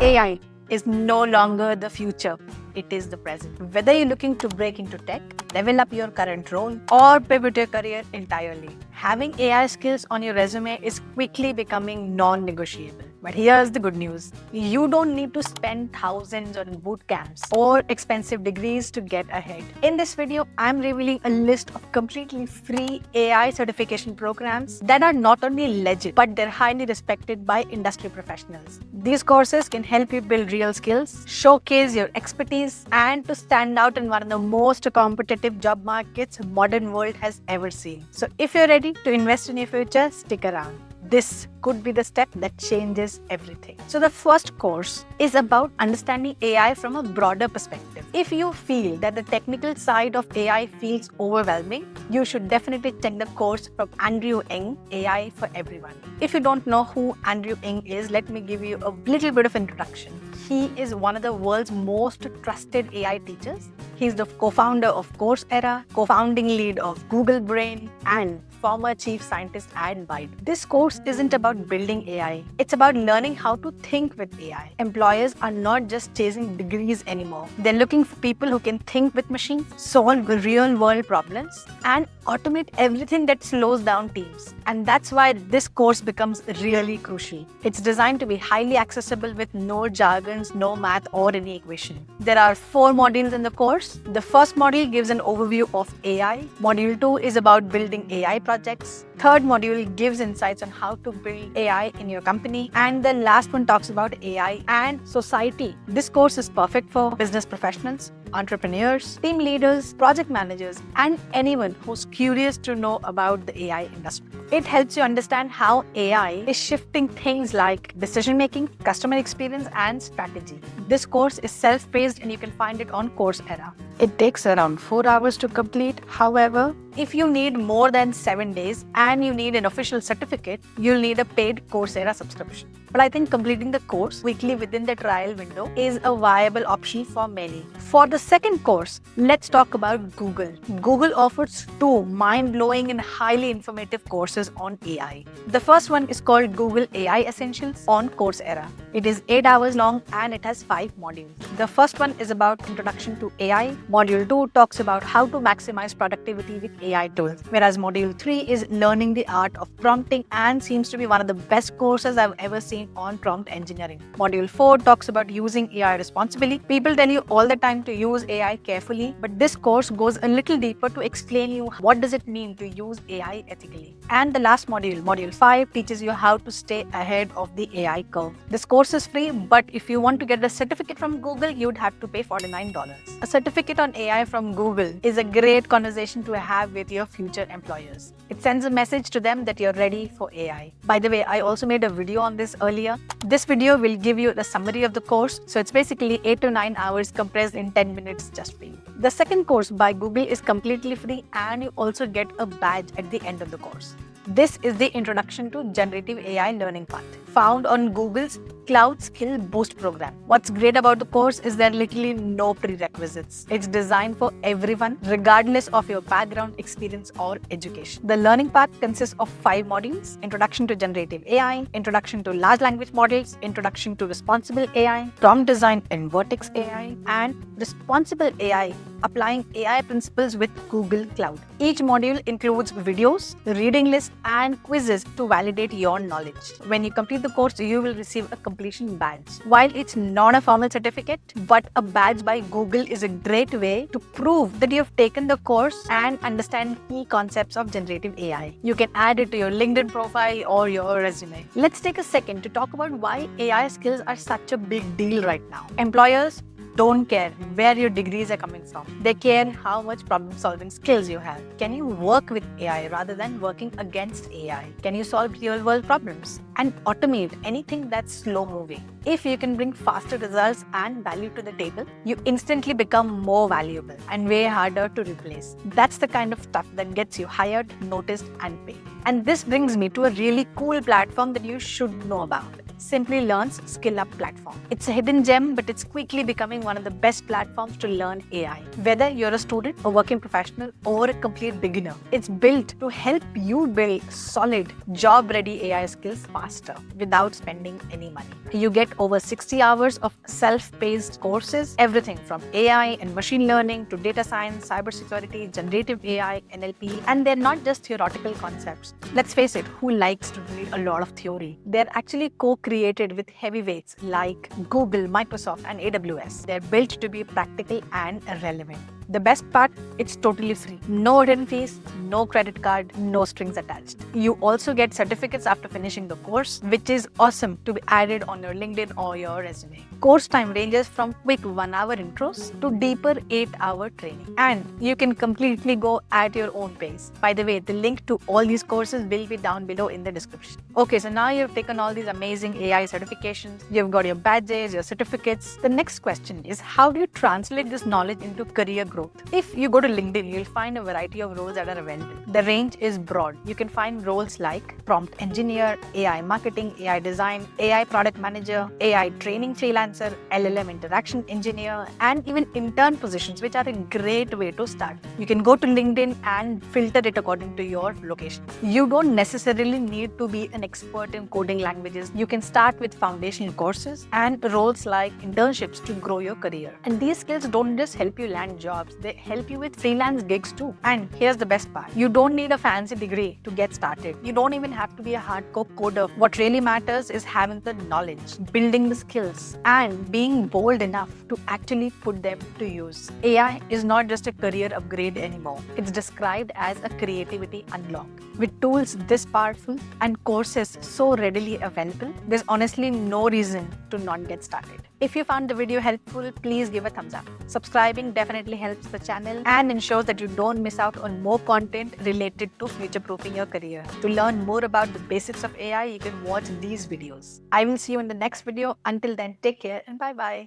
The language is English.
AI is no longer the future, it is the present. Whether you're looking to break into tech, level up your current role, or pivot your career entirely, having AI skills on your resume is quickly becoming non-negotiable. But here's the good news. You don't need to spend thousands on boot camps or expensive degrees to get ahead. In this video, I'm revealing a list of completely free AI certification programs that are not only legit, but they're highly respected by industry professionals. These courses can help you build real skills, showcase your expertise, and to stand out in one of the most competitive job markets modern world has ever seen. So if you're ready to invest in your future, stick around. This could be the step that changes everything. So the first course is about understanding AI from a broader perspective. If you feel that the technical side of AI feels overwhelming, you should definitely check the course from Andrew Ng, AI for Everyone. If you don't know who Andrew Ng is, let me give you a little bit of introduction. He is one of the world's most trusted AI teachers. He's the co-founder of Coursera, co-founding lead of Google Brain, and former chief scientist at Byte. This course isn't about building AI. It's about learning how to think with AI. Employers are not just chasing degrees anymore. They're looking for people who can think with machines, solve real-world problems, and automate everything that slows down teams. And that's why this course becomes really crucial. It's designed to be highly accessible with no jargons, no math, or any equation. There are 4 modules in the course. The first module gives an overview of AI. Module 2 is about building AI projects. Third module gives insights on how to build AI in your company. And the last one talks about AI and society. This course is perfect for business professionals, entrepreneurs, team leaders, project managers, and anyone who's curious to know about the AI industry. It helps you understand how AI is shifting things like decision-making, customer experience, and strategy. This course is self-paced and you can find it on Coursera. It takes around 4 hours to complete. However, if you need more than 7 days and you need an official certificate, you'll need a paid Coursera subscription. But I think completing the course weekly within the trial window is a viable option for many. For the second course, let's talk about Google. Google offers 2 mind-blowing and highly informative courses on AI. The first one is called Google AI Essentials on Coursera. It is 8 hours long and it has 5 modules. The first one is about Introduction to AI. Module 2 talks about how to maximize productivity with AI tools, whereas Module 3 is Learning the Art of Prompting and seems to be one of the best courses I've ever seen on prompt engineering. Module 4 talks about using AI responsibly. People tell you all the time to use AI carefully, but this course goes a little deeper to explain you what does it mean to use AI ethically. And the last module, Module 5, teaches you how to stay ahead of the AI curve. This course is free, but if you want to get a certificate from Google, you'd have to pay $49. A certificate on AI from Google is a great conversation to have with your future employers. It sends a message to them that you're ready for AI. By the way, I also made a video on this earlier. This video will give you the summary of the course. So it's basically 8 to 9 hours compressed in 10 minutes just for you. The second course by Google is completely free and you also get a badge at the end of the course. This is the Introduction to Generative AI Learning Path, found on Google's Cloud Skill Boost program. What's great about the course is there are literally no prerequisites. It's designed for everyone, regardless of your background, experience, or education. The learning path consists of 5 modules: Introduction to Generative AI, Introduction to Large Language Models, Introduction to Responsible AI, Prompt Design in Vertex AI, and Responsible AI, applying AI principles with Google Cloud. Each module includes videos, reading lists, and quizzes to validate your knowledge. When you complete the course, you will receive a completion badge. While it's not a formal certificate, but a badge by Google is a great way to prove that you have taken the course and understand key concepts of generative AI. You can add it to your LinkedIn profile or your resume. Let's take a second to talk about why AI skills are such a big deal right now. Employers don't care where your degrees are coming from. They care how much problem-solving skills you have. Can you work with AI rather than working against AI? Can you solve real-world problems and automate anything that's slow-moving? If you can bring faster results and value to the table, you instantly become more valuable and way harder to replace. That's the kind of stuff that gets you hired, noticed, and paid. And this brings me to a really cool platform that you should know about. Simply Learn's Skill Up platform. It's a hidden gem, but it's quickly becoming one of the best platforms to learn AI. Whether you're a student, a working professional, or a complete beginner, it's built to help you build solid, job-ready AI skills faster without spending any money. You get over 60 hours of self-paced courses, everything from AI and machine learning to data science, cybersecurity, generative AI, NLP, and they're not just theoretical concepts. Let's face it, who likes to read a lot of theory? They're actually co-created with heavyweights like Google, Microsoft, and AWS. They're built to be practical and relevant. The best part, it's totally free. No hidden fees, no credit card, no strings attached. You also get certificates after finishing the course, which is awesome to be added on your LinkedIn or your resume. Course time ranges from quick 1-hour intros to deeper 8-hour training. And you can completely go at your own pace. By the way, the link to all these courses will be down below in the description. Okay, so now you've taken all these amazing AI certifications, you've got your badges, your certificates. The next question is, how do you translate this knowledge into career growth? If you go to LinkedIn, you'll find a variety of roles that are available. The range is broad. You can find roles like prompt engineer, AI marketing, AI design, AI product manager, AI training freelancer, LLM interaction engineer, and even intern positions, which are a great way to start. You can go to LinkedIn and filter it according to your location. You don't necessarily need to be an expert in coding languages. You can start with foundational courses and roles like internships to grow your career. And these skills don't just help you land jobs, they help you with freelance gigs too. And here's the best part. You don't need a fancy degree to get started. You don't even have to be a hardcore coder. What really matters is having the knowledge, building the skills, and being bold enough to actually put them to use. AI is not just a career upgrade anymore. It's described as a creativity unlock. With tools this powerful and courses so readily available, there's honestly no reason to not get started. If you found the video helpful, please give a thumbs up. Subscribing definitely helps the channel and ensures that you don't miss out on more content related to future-proofing your career. To learn more about the basics of AI, you can watch these videos. I will see you in the next video. Until then, take care and bye-bye.